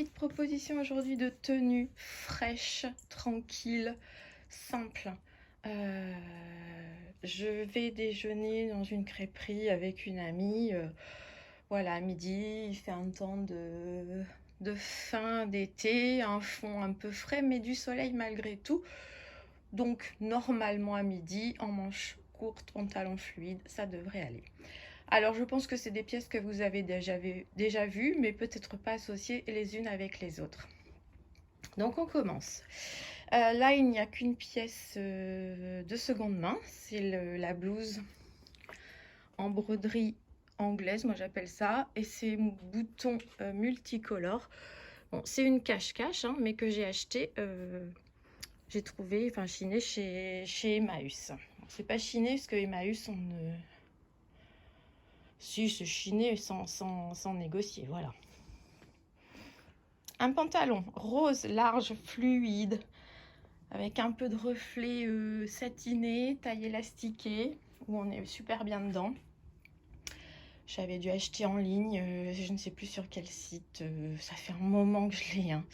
petite proposition aujourd'hui de tenue fraîche, tranquille, simple. Euh, je vais déjeuner dans une crêperie avec une amie. Voilà, à midi, il fait un temps de fin d'été, un fond un peu frais, mais du soleil malgré tout. Donc, normalement à midi, en manches courtes, pantalon fluide, ça devrait aller. Alors, je pense que c'est des pièces que vous avez déjà vues, mais peut-être pas associées les unes avec les autres. Donc, on commence. Là, il n'y a qu'une pièce de seconde main. C'est la blouse en broderie anglaise, moi j'appelle ça. Et c'est boutons multicolores. Bon, c'est une cache-cache, hein, mais que j'ai acheté, j'ai trouvé, enfin chiné chez Emmaüs. C'est pas chiné parce que Emmaüs, on ne... Si, c'est chiné sans négocier, voilà. Un pantalon rose, large, fluide, avec un peu de reflet satiné, taille élastiquée, où on est super bien dedans. J'avais dû acheter en ligne, je ne sais plus sur quel site, ça fait un moment que je l'ai, hein,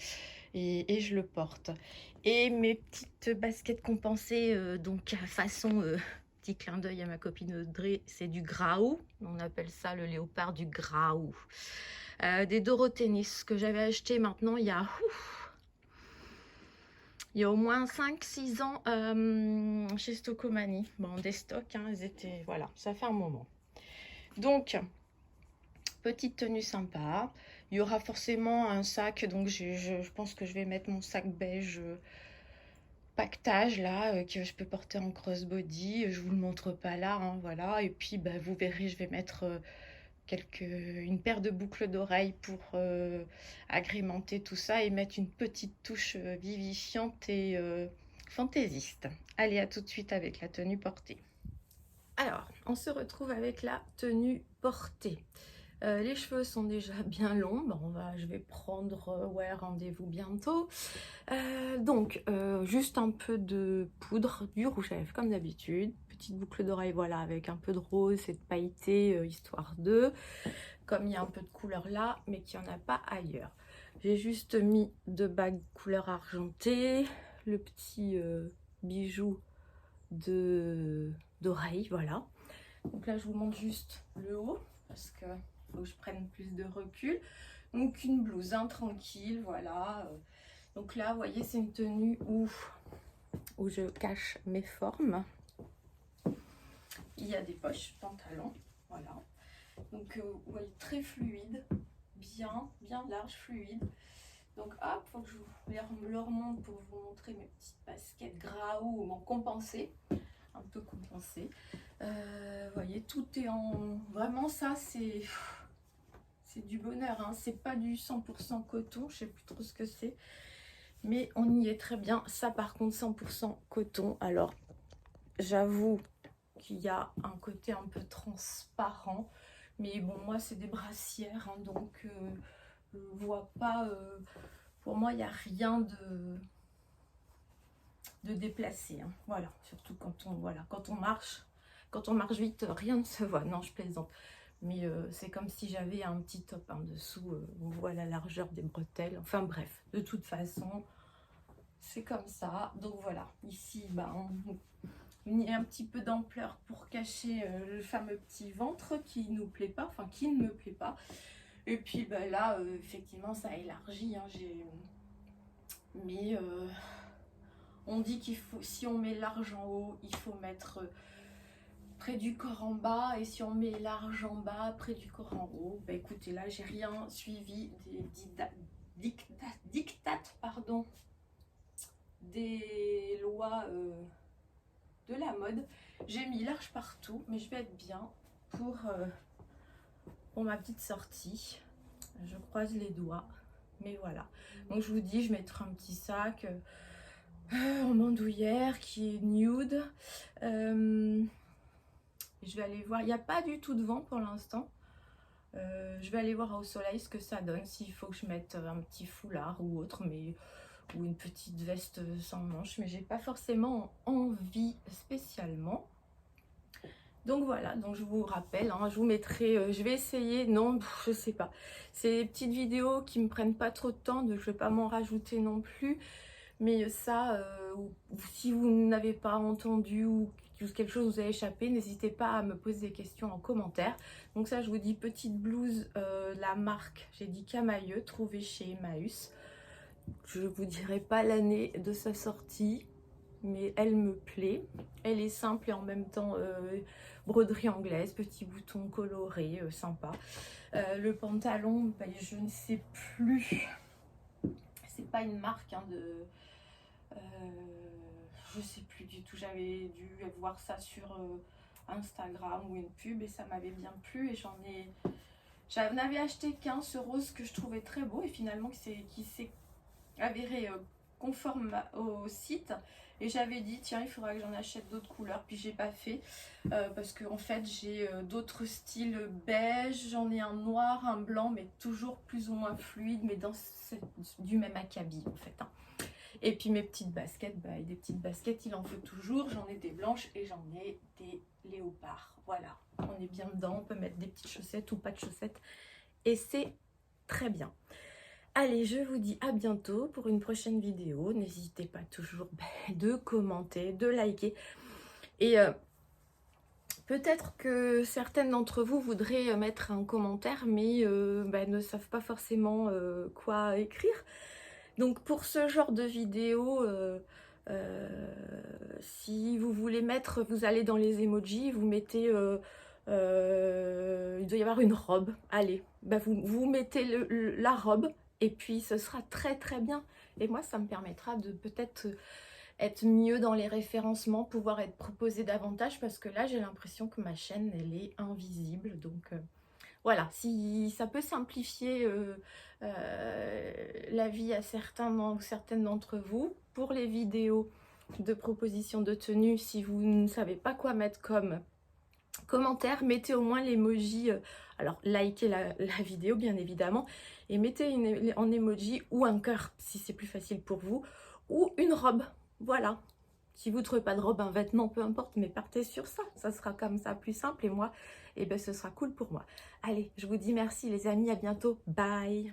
et je le porte. Et mes petites baskets compensées, donc façon... petit clin d'œil à ma copine Audrey, c'est du Graou. On appelle ça le léopard du Graou. Des Dorothée Nice que j'avais acheté maintenant il y a au moins 5-6 ans chez Stocomanie. Bon, des stocks, hein, ils étaient... Voilà, ça fait un moment. Donc, petite tenue sympa. Il y aura forcément un sac, donc je pense que je vais mettre mon sac beige paquetage là que je peux porter en crossbody. Je vous le montre pas là, hein, voilà. Et puis bah, vous verrez, je vais mettre une paire de boucles d'oreilles pour agrémenter tout ça et mettre une petite touche vivifiante et fantaisiste. Allez, à tout de suite avec la tenue portée. Alors, on se retrouve avec la tenue portée. Les cheveux sont déjà bien longs. Bon, je vais prendre ouais, rendez-vous bientôt. Donc, juste un peu de poudre, du rouge à lèvres comme d'habitude. Petite boucle d'oreille, voilà, avec un peu de rose et de pailleté, histoire de... Comme il y a un peu de couleur là, mais qu'il n'y en a pas ailleurs. J'ai juste mis 2 bagues couleur argentée, le petit bijou d'oreille, voilà. Donc là, je vous montre juste le haut, parce que faut que je prenne plus de recul. Donc une blouse, hein, tranquille, voilà. Donc là, vous voyez, c'est une tenue où je cache mes formes. Il y a des poches, pantalon, voilà. Donc vous voyez, très fluide, bien large, fluide. Donc hop, faut que je vous le remonte pour vous montrer mes petites baskets Graou, bon, compensées, un peu compensées. Vous voyez, tout est en... Vraiment, ça, c'est du bonheur, hein. C'est pas du 100% coton, je sais plus trop ce que c'est. Mais on y est très bien. Ça, par contre, 100% coton. Alors, j'avoue qu'il y a un côté un peu transparent. Mais bon, moi, c'est des brassières, hein, donc je vois pas... pour moi, il n'y a rien de déplacé, hein. Voilà, surtout quand on marche vite, rien ne se voit. Non, je plaisante. Mais c'est comme si j'avais un petit top en dessous. On voit la largeur des bretelles. Enfin bref, de toute façon, c'est comme ça. Donc voilà, ici, il y a un petit peu d'ampleur pour cacher le fameux petit ventre qui nous plaît pas, enfin qui ne me plaît pas. Et puis là, effectivement, ça élargit, hein, mais on dit qu'il faut, si on met large en haut, il faut mettre près du corps en bas, et si on met large en bas, près du corps en haut. Bah écoutez, là, j'ai rien suivi des dictates, pardon, des lois de la mode. J'ai mis large partout, mais je vais être bien pour ma petite sortie. Je croise les doigts, mais voilà. Donc je vous dis, je mettrai un petit sac en bandoulière qui est nude. Je vais aller voir, il n'y a pas du tout de vent pour l'instant. Je vais aller voir au soleil ce que ça donne, s'il faut que je mette un petit foulard ou autre, ou une petite veste sans manches, mais j'ai pas forcément envie spécialement. Donc voilà, donc je vous rappelle, hein, je vous mettrai, je vais essayer, non, je sais pas. C'est des petites vidéos qui me prennent pas trop de temps, donc je vais pas m'en rajouter non plus. Mais ça, si vous n'avez pas entendu ou quelque chose vous a échappé, n'hésitez pas à me poser des questions en commentaire. Donc ça, je vous dis, petite blouse, la marque, j'ai dit Camailleux, trouvée chez Emmaüs. Je vous dirai pas l'année de sa sortie, mais elle me plaît. Elle est simple et en même temps broderie anglaise, petits boutons colorés, sympa. Le pantalon, ben, je ne sais plus. C'est pas une marque hein, de... je sais plus du tout. J'avais dû voir ça sur Instagram ou une pub et ça m'avait bien plu et j'en avais acheté qu'un, ce rose que je trouvais très beau et finalement qui s'est avéré conforme au site. Et j'avais dit tiens il faudra que j'en achète d'autres couleurs, puis j'ai pas fait parce que en fait j'ai d'autres styles beige, j'en ai un noir, un blanc mais toujours plus ou moins fluide, mais dans du même acabit en fait hein. Et puis mes petites baskets, bah, des petites baskets il en faut toujours, j'en ai des blanches et j'en ai des léopards, voilà, on est bien dedans, on peut mettre des petites chaussettes ou pas de chaussettes et c'est très bien. Allez, je vous dis à bientôt pour une prochaine vidéo. N'hésitez pas toujours de commenter, de liker. Et peut-être que certaines d'entre vous voudraient mettre un commentaire, mais ne savent pas forcément quoi écrire. Donc pour ce genre de vidéo, si vous voulez mettre, vous allez dans les emojis, vous mettez... il doit y avoir une robe. Allez, vous mettez la robe. Et puis ce sera très très bien. Et moi ça me permettra de peut-être être mieux dans les référencements, pouvoir être proposé davantage parce que là j'ai l'impression que ma chaîne elle est invisible. Donc voilà, si ça peut simplifier la vie à certaines d'entre vous. Pour les vidéos de proposition de tenue, si vous ne savez pas quoi mettre comme commentaire, mettez au moins l'emoji, alors likez la vidéo bien évidemment, et mettez en emoji ou un cœur si c'est plus facile pour vous, ou une robe, voilà. Si vous ne trouvez pas de robe, un vêtement, peu importe, mais partez sur ça, ça sera comme ça plus simple et moi, et ben ce sera cool pour moi. Allez, je vous dis merci les amis, à bientôt, bye.